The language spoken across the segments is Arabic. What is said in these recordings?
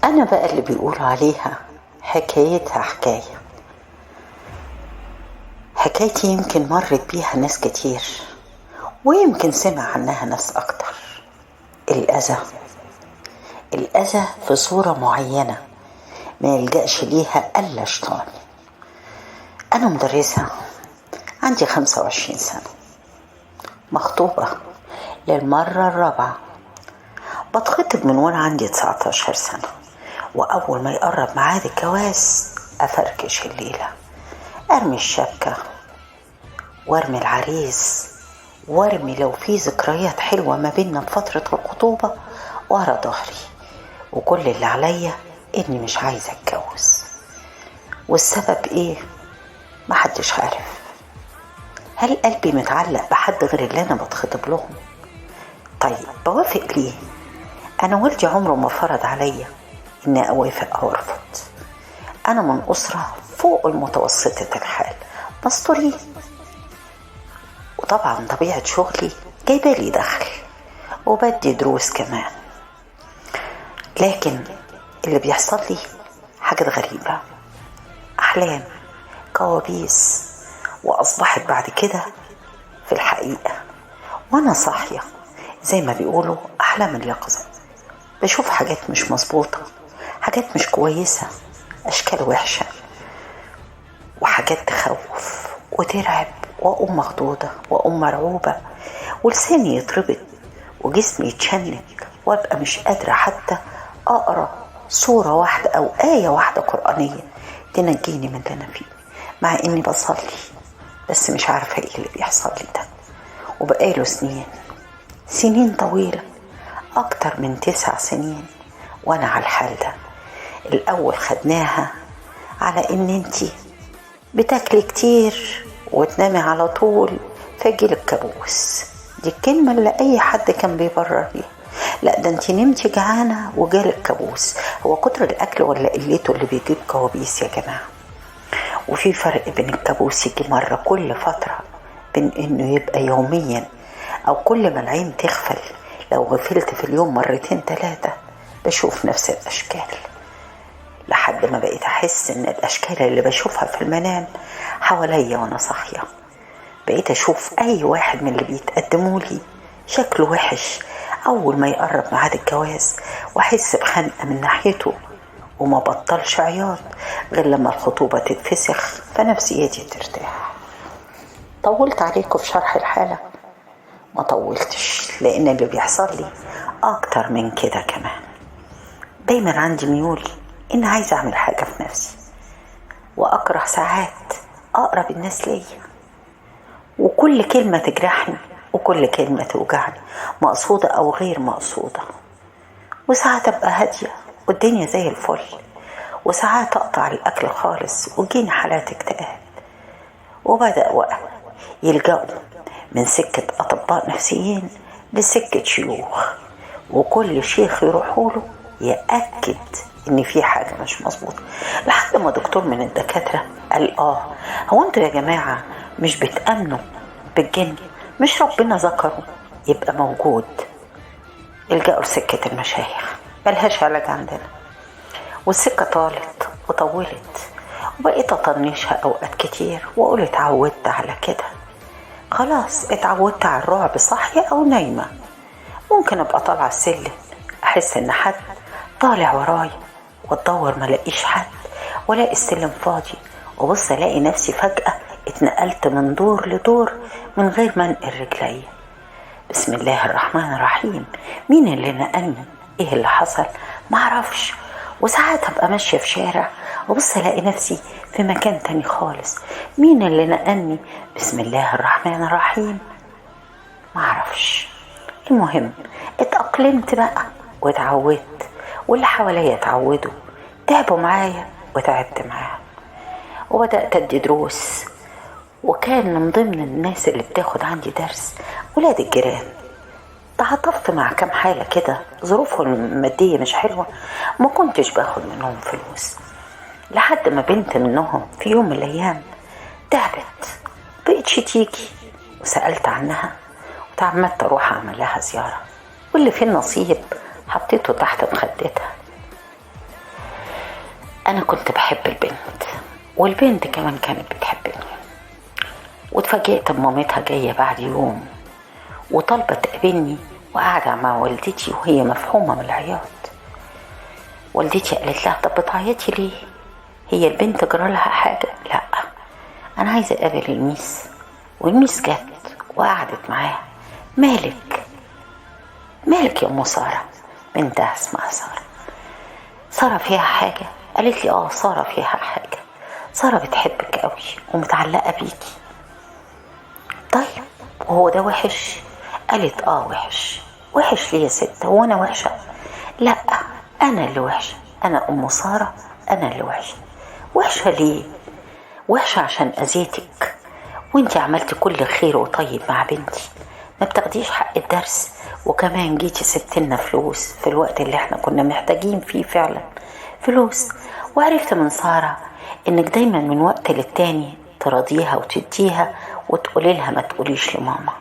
أنا بقى اللي بيقولوا عليها حكايتها حكايتي يمكن مرت بيها ناس كتير، ويمكن سمع عنها ناس أكتر. الأذى في صورة معينة ما يلجأش ليها إلا شيطان. أنا مدرسة عندي 25 سنة، مخطوبة للمرة الرابعة، بتخطب من وانا عندي 19 سنة، وأول ما يقرب ميعاد الجواز أفركش الليلة، أرمي الشبكة وارمي العريس وارمي لو في ذكريات حلوة ما بيننا بفترة الخطوبة ورا ظهري، وكل اللي عليا إني مش عايزة أتجوز. والسبب إيه؟ محدش عارف. هل قلبي متعلق بحد غير اللي أنا بتخطب لهم؟ طيب بوافق ليه؟ أنا والدي عمره ما فرض عليا إني أوافق أو أرفض. أنا من أسرة فوق المتوسطة الحال، مستورين، وطبعا طبيعة شغلي جايبالي دخل وبدي دروس كمان. لكن اللي بيحصل لي حاجات غريبة، أحلام، كوابيس، وأصبحت بعد كده في الحقيقة وأنا صاحية زي ما بيقولوا أحلام اليقظة. بشوف حاجات مش مظبوطة، حاجات مش كويسة، أشكال وحشة، وحاجات تخوف وترعب، وأقوم مخضوضة وأقوم مرعوبة، ولساني يتربط وجسمي يتشنك، وأبقى مش قادرة حتى أقرأ سورة واحدة أو آية واحدة قرآنية تنجيني من اللي أنا فيه، مع إني بصلي، بس مش عارفة إيه اللي بيحصل لي ده. وبقاله سنين طويلة، أكتر من 9 سنين وأنا على الحال ده. الأول خدناها على إن انتي بتاكلي كتير وتنامي على طول فجيلك كابوس، دي الكلمة اللي أي حد كان بيبرر بيها. لا، ده انتي نمتي جعانة وجالك كابوس. هو كتر الأكل ولا قلته اللي بيجيب كوابيس يا جماعة؟ وفي فرق بين الكابوس يجي مرة كل فترة، بين إنه يبقى يوميا، أو كل ما العين تغفل. لو غفلت في اليوم 2 3 بشوف نفس الأشكال، لحد ما بقيت أحس إن الأشكال اللي بشوفها في المنام حواليا وأنا صاحية. بقيت أشوف أي واحد من اللي بيتقدموا لي شكله وحش أول ما يقرب ميعاد الجواز، وأحس بخنقة من ناحيته، وما بطلش عياط غير لما الخطوبة تتفسخ فنفسيتي ترتاح. طولت عليكم في شرح الحالة؟ ما طولتش، لأن اللي بيحصل لي أكتر من كده كمان. دايما عندي ميول إن عايزة أعمل حاجة في نفسي، وأكره ساعات أقرب الناس ليا، وكل كلمة تجرحني وكل كلمة توجعني، مقصودة أو غير مقصودة. وساعات أبقى هادية والدنيا زي الفل، وساعات أقطع الأكل خالص وجيني حالات اكتئاب. وبدأ وقت يلجأوا من سكة أطباء نفسيين لسكة شيوخ، وكل شيخ يروحوله يأكد إن في حاجة مش مظبوطة، لحد ما دكتور من الدكاترة قال هو انتوا يا جماعة مش بتأمنوا بالجن؟ مش ربنا ذكره يبقى موجود؟ الجأوا لسكة المشايخ، ملهاش علاج عندنا. والسكة طالت وطولت، وبقيت أطنشها أوقات كتير وأقول اتعودت على كده، خلاص اتعودت على الرعب، صاحية أو نايمة. ممكن أبقى طالعة السلم أحس إن حد طالع وراي، وأدور ملاقيش حد، ولاقي السلم فاضي، وبص ألاقي نفسي فجأة اتنقلت من دور لدور من غير ما انقل رجلي. بسم الله الرحمن الرحيم، مين اللي نقلني؟ ايه اللي حصل؟ معرفش. وساعات ابقى ماشية في شارع وبص الاقي نفسي في مكان تاني خالص، مين اللي نقلني؟ بسم الله الرحمن الرحيم، معرفش. المهم اتأقلمت بقى واتعودت، واللي حواليا اتعودوا، تعبوا معايا وتعبت معاهم. وبدأت ادي دروس، وكان من ضمن الناس اللي بتاخد عندي درس ولاد الجيران. تعاطفت مع كام حالة كده ظروفهم المادية مش حلوة، ما كنتش باخد منهم فلوس، لحد ما بنت منهم في يوم من الأيام تعبت بقتش تيجي، وسألت عنها وتعمدت أروح أعمل لها زيارة، واللي في النصيب حطيته تحت مخدتها. انا كنت بحب البنت، والبنت كمان كانت بتحبني، واتفاجئت بمامتها جاية بعد يوم وطالبة تقابلني، وقاعدة مع والدتي وهي مفحومة من العياط. والدتي قالت لها طب بتعيطي ليه؟ هي البنت جرى لها حاجة؟ لا، انا عايزة اقابل الميس. والميس جت وقعدت معاها. مالك يا ام سارة؟ بنتها اسمها سارة. سارة فيها حاجة؟ قالت لي سارة فيها حاجة، سارة بتحبك قوي ومتعلقة بيكي. طيب وهو ده وحش؟ قالت وحش. وحش ليه يا ست؟ هو انا وحشة؟ لا، انا اللي وحشة، انا ام سارة، انا اللي وحشة. وحشة ليه؟ وحشة عشان اذيتك، وانتي عملتي كل خير وطيب مع بنتي، ما بتاخديش حق الدرس، وكمان جيتي سبتلنا فلوس في الوقت اللي احنا كنا محتاجين فيه فعلا فلوس. وعرفت من سارة انك دايما من وقت للتاني تراضيها وتديها وتقولي لها ما تقوليش لماما.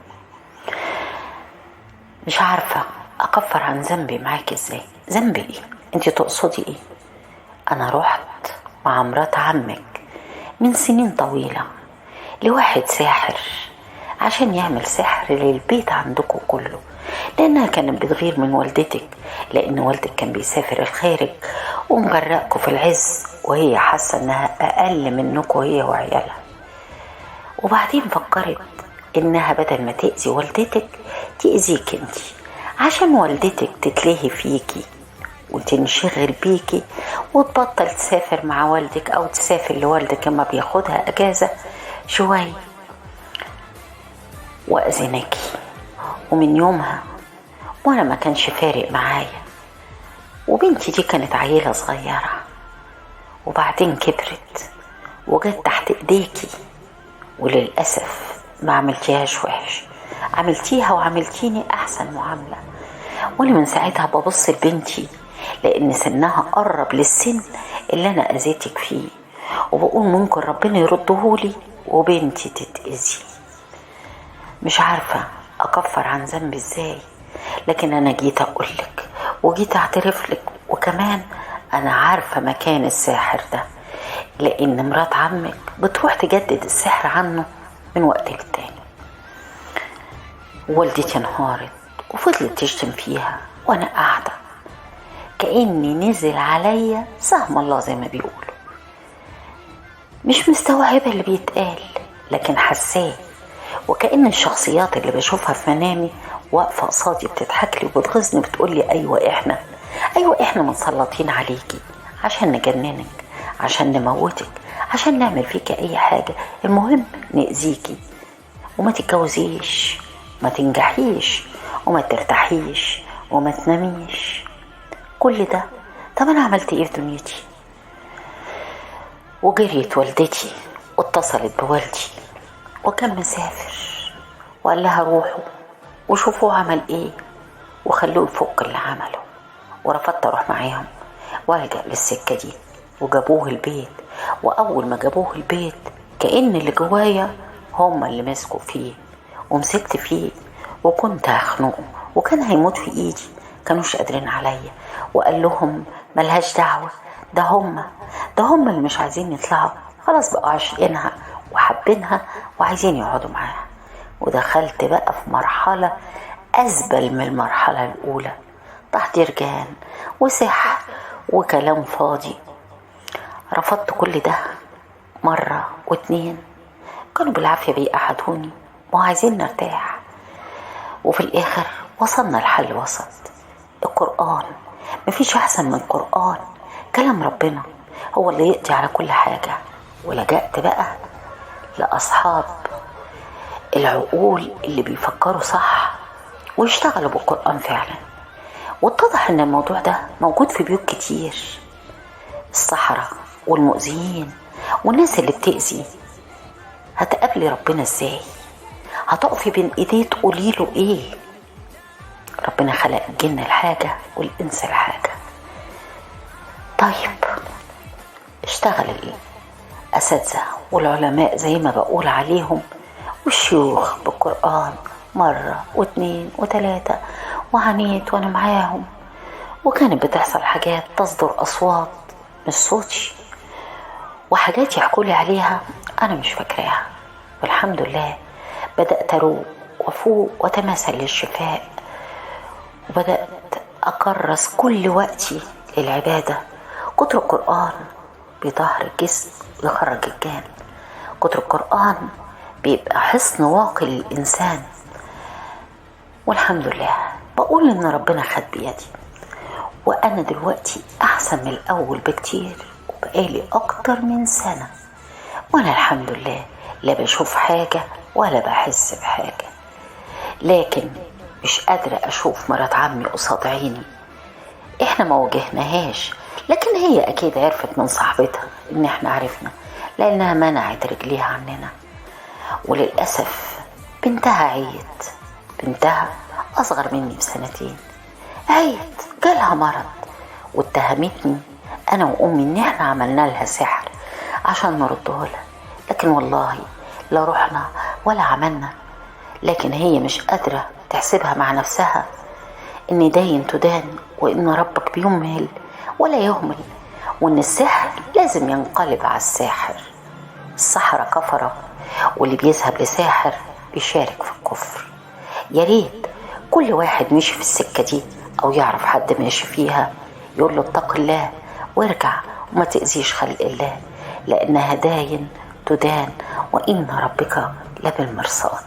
مش عارفة اكفر عن ذنبي معاكي ازاي. ذنبي ايه؟ انتي تقصدي ايه؟ انا رحت مع مرات عمك من سنين طويلة لواحد ساحر عشان يعمل سحر للبيت عندكم كله، لانها كانت بتغير من والدتك، لان والدك كان بيسافر الخارج ومغرقكم في العز، وهي حاسة انها اقل منكم هي وعيالها. وبعدين فكرت انها بدل ما تأذي والدتك تأذيك انتي، عشان والدتك تتلهي فيكي وتنشغل بيكي وتبطل تسافر مع والدك او تسافر لوالدك اما بياخدها اجازة شوية. وأذنكي، ومن يومها وانا ما كانش فارق معايا، وبنتي دي كانت عيلة صغيرة وبعدين كبرت وجت تحت ايديكي، وللأسف ما عملتيهاش وحش، عملتيها وعملتيني احسن معاملة. وانا من ساعتها ببص لبنتي لان سنها قرب للسن اللي انا اذيتك فيه، وبقول ممكن ربنا يردهولي وبنتي تتأذي. مش عارفة اكفر عن ذنبي ازاي، لكن انا جيت اقولك وجيت اعترفلك، وكمان انا عارفة مكان الساحر ده، لان مرات عمك بتروح تجدد السحر عنه من وقت للتاني. والدتي انهارت وفضلت تشتم فيها وانا قاعدة كأني نزل عليا سهم الله زي ما بيقولوا. مش مستوعبة اللي بيتقال، لكن حساه، وكأن الشخصيات اللي بشوفها في منامي واقفة قصادي بتضحك لي وبتغزني بتقولي ايوه احنا متسلطين عليكي عشان نجننك، عشان نموتك، عشان نعمل فيك اي حاجة، المهم نأذيكي وما تتجوزيش، ما تنجحيش، وما ترتاحيش، وما تناميش. كل ده طب انا عملت ايه في دنيتي؟ وجريت والدتي واتصلت بوالدي وكان مسافر، وقال لها روحوا وشوفوا عمل ايه وخلوه يفك اللي عمله. ورفضت اروح معاهم والجأ للسكة دي، وجابوه البيت. واول ما جابوه البيت كأن اللي جوايا هم اللي مسكوا فيه، ومسكت فيه وكنت هخنقه وكان هيموت في ايدي، كانوش قادرين عليا. وقال لهم ملهاش دعوة، ده هم اللي مش عايزين يطلعوا، خلاص بقوا عاشقينها وحبينها وعايزين يقعدوا معاها. ودخلت بقى في مرحلة أزبل من المرحلة الأولى، تحضير جان وسحر وكلام فاضي. رفضت كل ده مرة واتنين، كانوا بالعافية بيقعدوني وعايزين نرتاح. وفي الآخر وصلنا لحل وسط، القرآن. مفيش أحسن من القرآن، كلام ربنا هو اللي يقضي على كل حاجة. ولجأت بقى لأصحاب العقول اللي بيفكروا صح ويشتغلوا بالقرآن فعلا. واتضح ان الموضوع ده موجود في بيوت كتير، السحرة والمؤذيين والناس اللي بتأذي. هتقابلي ربنا ازاي؟ هتقفي بين ايديه تقولي له ايه؟ ربنا خلق الجن الحاجة والانس الحاجة. طيب اشتغل الاساتذة والعلماء زي ما بقول عليهم والشيوخ بالقرآن مرة واتنين وتلاتة، وعانيت وانا معاهم، وكانت بتحصل حاجات، تصدر اصوات مش صوتي، وحاجات يحكولي عليها أنا مش فاكراها. والحمد لله بدأت أروق وأفوق وأتماثل للشفاء، وبدأت أكرس كل وقتي للعبادة. كتر القرآن بيطهر الجسم ويخرج الجان، كتر القرآن بيبقى حصن واقي للإنسان. والحمد لله بقول إن ربنا خد بيدي، وأنا دلوقتي أحسن من الأول بكتير، وبقالي أكتر من سنة وأنا الحمد لله لا بشوف حاجة ولا بحس بحاجة. لكن مش قادرة أشوف مرات عمي قصاد عيني، إحنا ما واجهناهاش، لكن هي أكيد عرفت من صاحبتها إن إحنا عرفنا، لأنها منعت رجليها عننا. وللأسف بنتها عيت، بنتها أصغر مني بسنتين، عيت جالها مرض واتهمتني أنا وأمي إن إحنا عملنا لها سحر عشان نردها لها. لكن والله لا رحنا ولا عملنا، لكن هي مش قادرة تحسبها مع نفسها إن داين تدان، وإن ربك بيمهل ولا يهمل، وإن السحر لازم ينقلب على الساحر. السحرة كفرة، واللي بيذهب لساحر بيشارك في الكفر. يا ريت كل واحد مشي في السكة دي أو يعرف حد ماشي فيها يقول له اتق الله وارجع وما تأذيش خلق الله، لأنها داين تدان وإن ربك لبالمرصاد.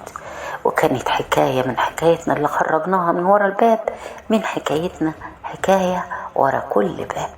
وكانت حكاية من حكايتنا اللي خرجناها من ورا الباب، من حكايتنا حكاية ورا كل باب.